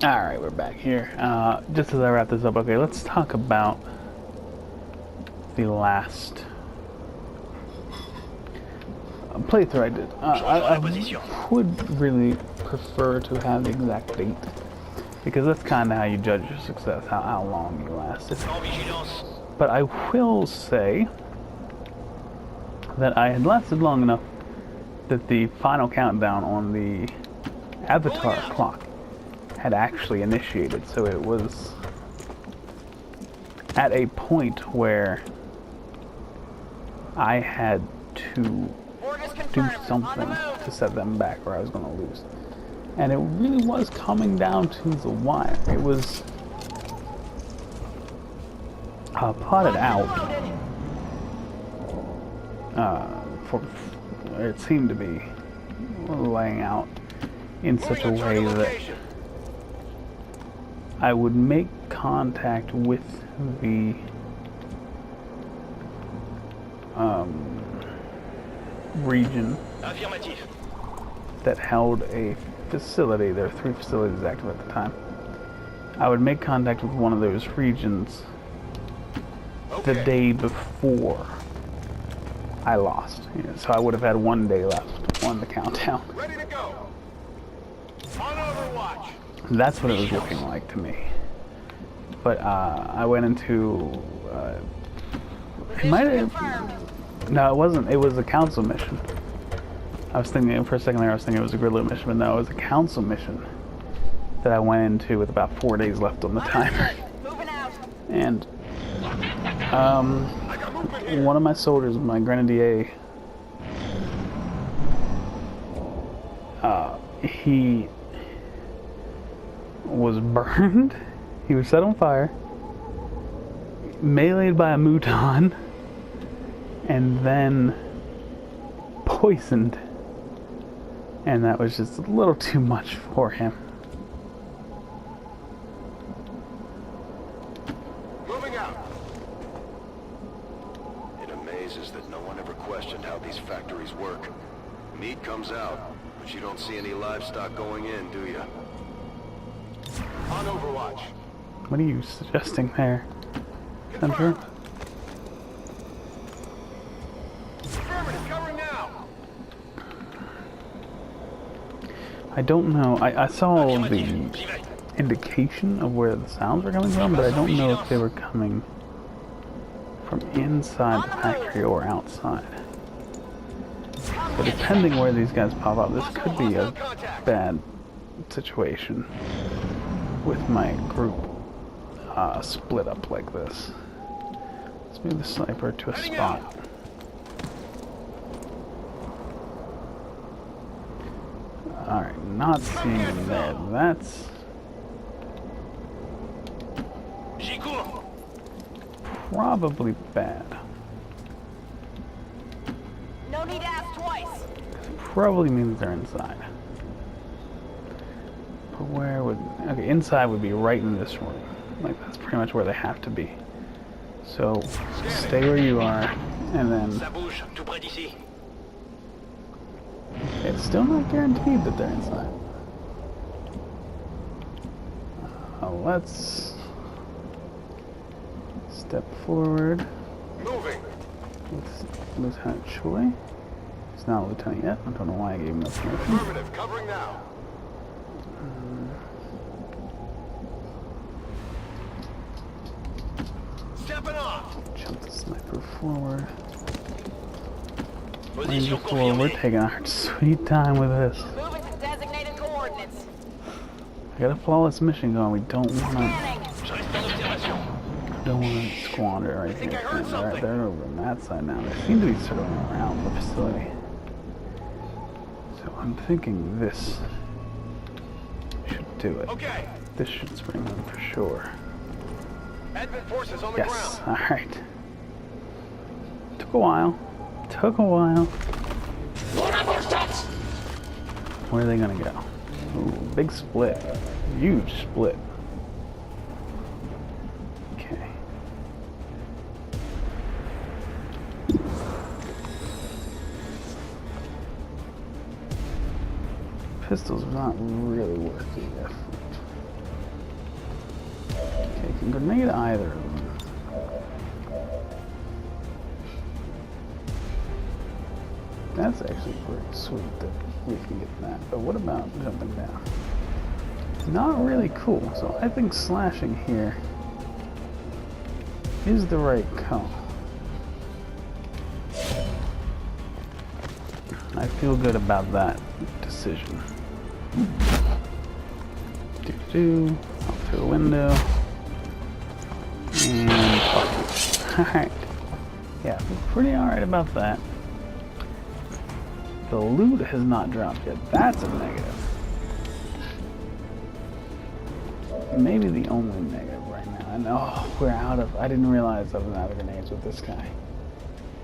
Alright, we're back here. Just as I wrap this up, okay, let's talk about the last playthrough I did. I would really prefer to have the exact date, because that's kind of how you judge your success, how long you lasted. But I will say that I had lasted long enough that the final countdown on the avatar clock had actually initiated, so it was at a point where I had to do something to set them back or I was going to lose. And it really was coming down to the wire. It was plotted out for it seemed to be laying out in such a way that I would make contact with the region that held a facility. There were 3 facilities active at the time. I would make contact with one of those regions the day before I lost. So I would have had 1 day left on the countdown. Ready to go. On Overwatch. That's what it was looking like to me. But I went into it might have, no, it wasn't. It was a council mission. I was thinking for a second there. I was thinking it was a gridlock mission, but no, it was a council mission that I went into with about 4 days left on the timer. And one of my soldiers, my grenadier, he was burned. He was set on fire, meleeed by a mouton, and then poisoned. And that was just a little too much for him. Moving out. It amazes that no one ever questioned how these factories work. Meat comes out, but you don't see any livestock going in, do you? On Overwatch. What are you suggesting there, Hunter? Affirmative, covering now. I don't know. I saw the indication of where the sounds were coming from, but I don't know if they were coming from inside the factory or outside. So depending where these guys pop up, this could be a bad situation with my group split up like this. Let's move the sniper to a spot. Alright, not seeing him there. That's probably bad. No need to ask twice. Probably means they're inside. But where would... Okay, inside would be right in this room. Like, that's pretty much where they have to be. So, stay where you are, and then... It's still not guaranteed that they're inside. Let's... step forward. Moving. With Lieutenant Choi. He's not a lieutenant yet. I don't know why I gave him that promotion. Affirmative, covering now. Stepping off. Jump the sniper forward. Ranger forward. We're taking our sweet time with this. Moving to designated coordinates. I got a flawless mission going. We don't want to squander right here. They're over on that side now. They seem to be circling around the facility. So I'm thinking this should do it. Okay. This should spring them for sure. Advent forces on the Yes. ground. All right. Took a while. Where are they gonna go? Ooh, big split. Huge split. Okay. Pistols are not really worth the effort. can grenade either of them. That's actually pretty sweet that we can get that. But what about jumping down? Not really cool. So I think slashing here is the right call. I feel good about that decision. Up through the window. And alright. Yeah, I feel pretty alright about that. The loot has not dropped yet. That's a negative. Maybe the only negative right now. And oh, we're out of... I didn't realize I was out of grenades with this guy.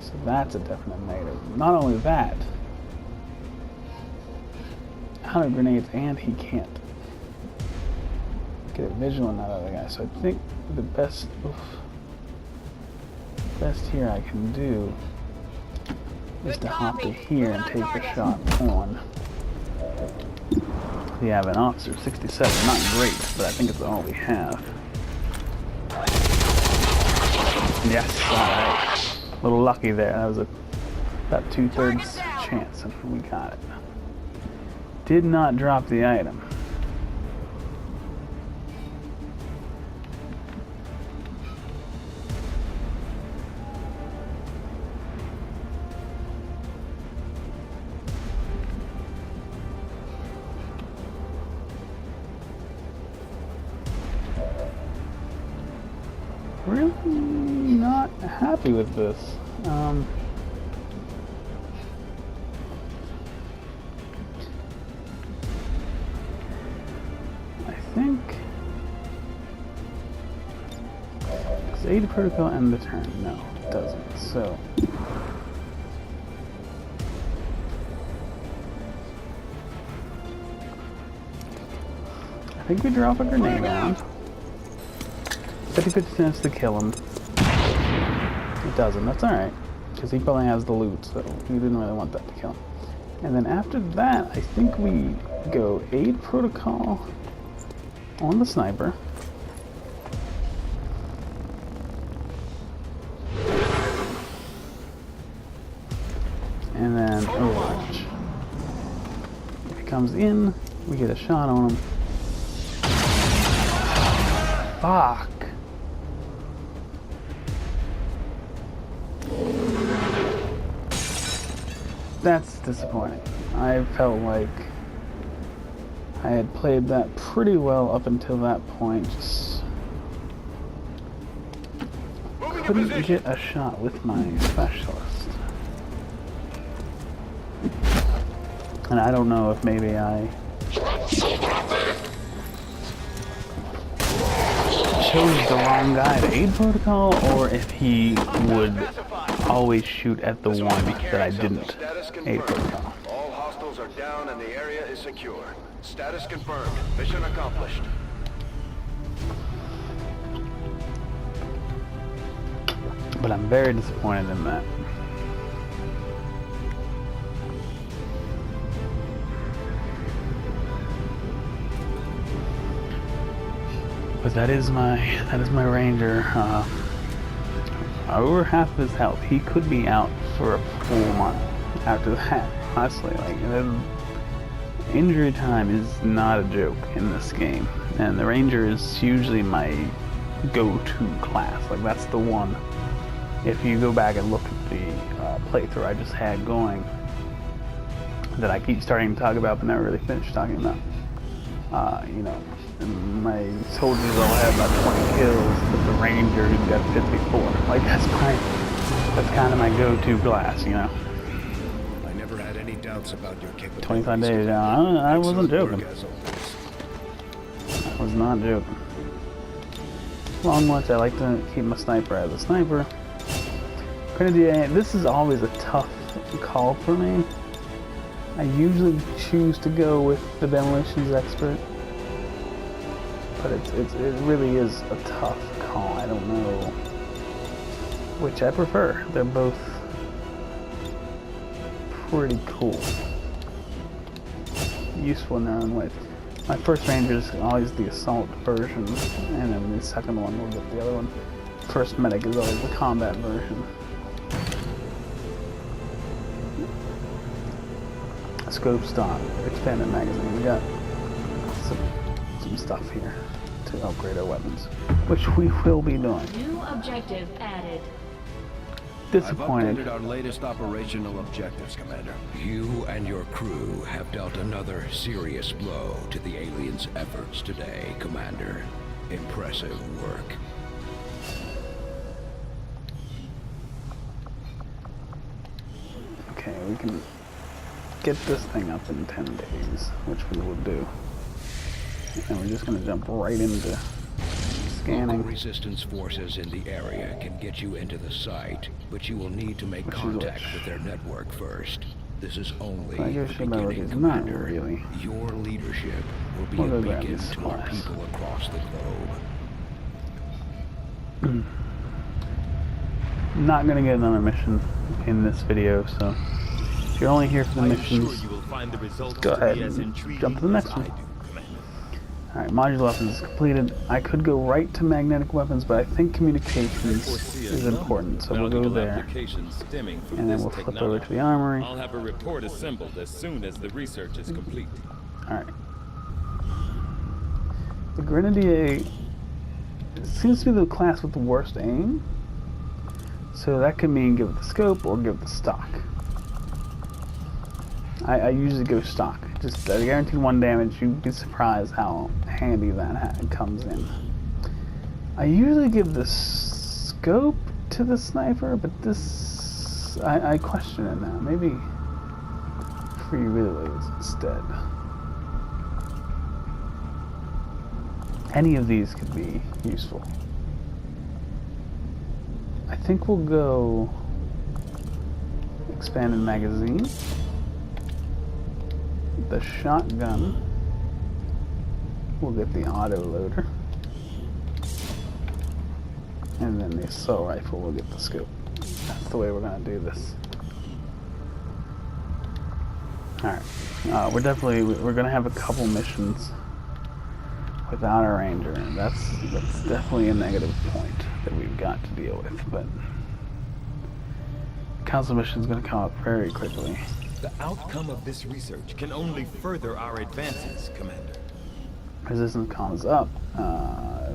So that's a definite negative. Not only that, out of grenades, and he can't get a visual on that other guy. So I think the best here I can do is to hop to here and take a shot on. We have an officer 67, not great, but I think it's all we have. Yes, alright. A little lucky there. That was about 2/3 chance, and we got it. Did not drop the item. Really not happy with this. I think it's 80 protocol and the turn. No, it doesn't. So I think we drop a grenade on. 50-50 chance to kill him. It doesn't. That's alright. Because he probably has the loot, so we didn't really want that to kill him. And then after that, I think we go aid protocol on the sniper. And then Overwatch. If he comes in, we get a shot on him. Fuck. That's disappointing. I felt like I had played that pretty well up until that point. Just couldn't get a shot with my specialist. And I don't know if maybe I chose the wrong guy to aid protocol, or if he would always shoot at the one that I didn't aid protocol. All hostiles are down and the area is secure. Status confirmed. Mission accomplished. But I'm very disappointed in that. But that is my ranger. Over half of his health. He could be out for a full month after that. Honestly, like, injury time is not a joke in this game, and the ranger is usually my go-to class. Like, that's the one. If you go back and look at the playthrough I just had going, that I keep starting to talk about but never really finished talking about. You know, my soldiers all have about 20 kills, but the ranger who's got 54. Like, that's kind of my go-to class, you know. I never had any doubts about your capabilities. 25 days, yeah. I wasn't joking. I was not joking. Long march, I like to keep my sniper as a sniper. Grenadier, this is always a tough call for me. I usually choose to go with the demolitions expert, but it really is a tough call. I don't know which I prefer. They're both pretty cool, useful in their own ways. My first ranger is always the assault version, and then the second one will get the other one. First medic is always the combat version. Scope stock, expanded magazine. We got some stuff here to upgrade our weapons, which we will be doing. New objective added. Disappointed. I've updated our latest operational objectives, Commander. You and your crew have dealt another serious blow to the aliens' efforts today, Commander. Impressive work. Okay, we can get this thing up in 10 days, which we will do. And we're just going to jump right into scanning. Local resistance forces in the area can get you into the site, but you will need to make contact with their network first. This is only I the guess your network beginning, is not Commander. really. Your leadership will be We'll a go grab beacon this to our class. people across the globe. Not going to get another mission in this video, so if you're only here for the missions, go ahead and jump to the next one. Alright, modular weapons is completed. I could go right to magnetic weapons, but I think communications is important, so we'll go there. And then we'll flip over to the armory. I'll have a report assembled as soon as the research is complete. Alright. The Grenadier seems to be the class with the worst aim. So that could mean give it the scope or give it the stock. I usually go stock. Just guaranteed 1 damage. You'd be surprised how handy that comes in. I usually give the scope to the sniper, but this... I question it now. Maybe free relays instead. Any of these could be useful. I think we'll go expanded magazine. The shotgun. We'll get the auto loader. And then the assault rifle will get the scope. That's the way we're gonna do this. Alright. We're gonna have a couple missions without a ranger, and that's definitely a negative point that we've got to deal with, but council mission is going to come up very quickly. The outcome of this research can only further our advances, Commander. Resistance comes up.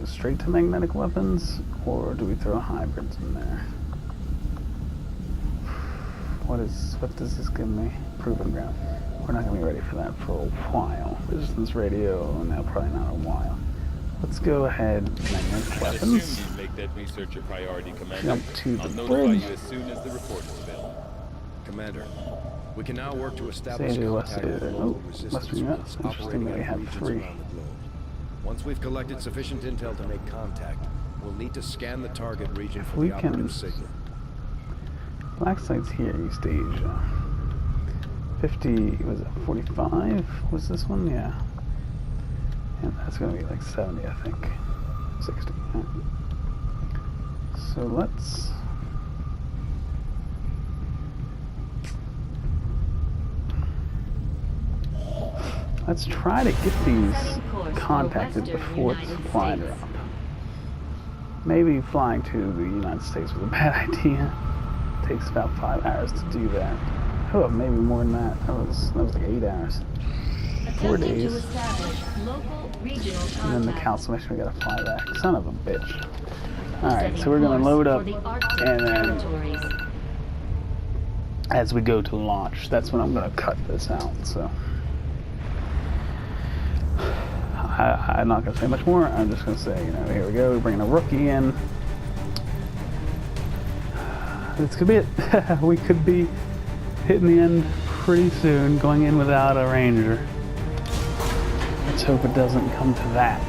Straight to magnetic weapons, or do we throw hybrids in there? What does this give me? Proving ground. We're not going to be ready for that for a while. Resistance radio, no, probably not a while. Let's go ahead, magnetic I weapons. assume you make that research a priority, Commander. Jump to I'll the notify bridge. you as soon as the report is available. Commander, we can now work to establish Say West contact with Asia. local Oh, resistance must be nuts. units Interesting operating that we in have regions 3. around the globe. Once we've collected sufficient intel to make contact, we'll need to scan the target region for we the can- operative signal. Black site's here, East Asia. 50, was it 45? Was this one? Yeah. And that's gonna be like 70, I think. 60. Yeah. So let's try to get these contacted before the supply drop. Maybe flying to the United States was a bad idea. Takes about 5 hours to do that. Oh, maybe more than that. That was like 8 hours. 4 Attempting days. to establish local regional And then the contact. council mission, we gotta fly back. Son of a bitch. Alright, Setting so we're gonna course load for up, the Arctic and then territories. as we go to launch, that's when I'm gonna cut this out, so. I'm not gonna say much more. I'm just gonna say, here we go. We're bringing a rookie in. This could be it. We could be hitting the end pretty soon, going in without a ranger. Let's hope it doesn't come to that.